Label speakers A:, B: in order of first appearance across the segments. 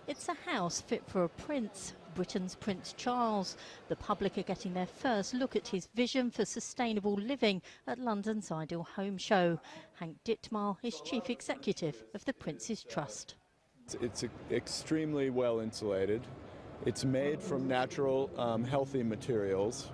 A: It's a house fit for a prince, Britain's Prince Charles. The public are getting their first look at his vision for sustainable living at London's Ideal Home Show. Hank Dittmar is chief executive of the Prince's Trust.
B: It's extremely well insulated. It's made from natural, healthy materials.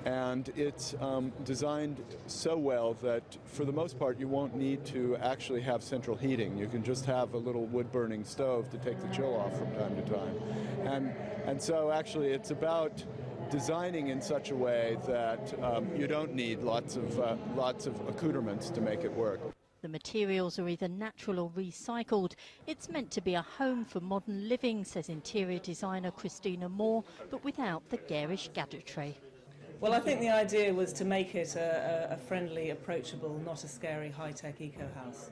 B: And it's designed so well that, for the most part, you won't need to actually have central heating. You can just have a little wood-burning stove to take the chill off from time to time. And so, actually, it's about designing in such a way that you don't need lots of accoutrements to make it work.
A: The materials are either natural or recycled. It's meant to be a home for modern living, says interior designer Christina Moore, but without the garish gadgetry.
C: Well, I think the idea was to make it a friendly, approachable, not a scary, high-tech eco-house.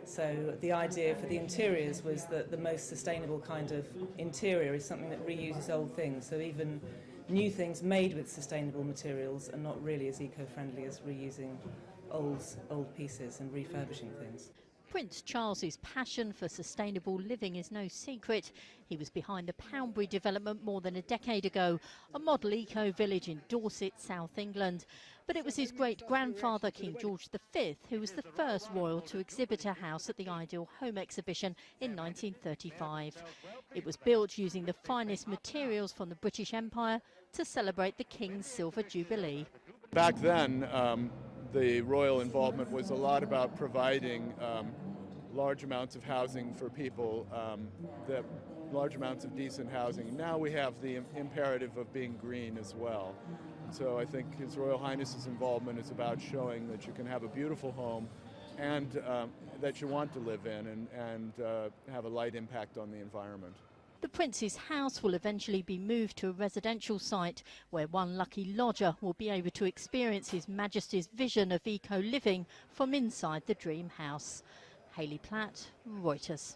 C: So the idea for the interiors was that the most sustainable kind of interior is something that reuses old things. So even new things made with sustainable materials are not really as eco-friendly as reusing old pieces and refurbishing things.
A: Prince Charles's passion for sustainable living is no secret. He was behind the Poundbury development more than a decade ago, a model eco-village in Dorset, South England. But it was his great-grandfather, King George V, who was the first royal to exhibit a house at the Ideal Home exhibition in 1935. It was built using the finest materials from the British Empire to celebrate the King's Silver Jubilee.
B: Back then, the royal involvement was a lot about providing large amounts of housing for people, large amounts of decent housing. Now we have the imperative of being green as well. So I think His Royal Highness's involvement is about showing that you can have a beautiful home and that you want to live in and have a light impact on the environment.
A: The Prince's house will eventually be moved to a residential site where one lucky lodger will be able to experience His Majesty's vision of eco-living from inside the dream house. Hayley Platt, Reuters.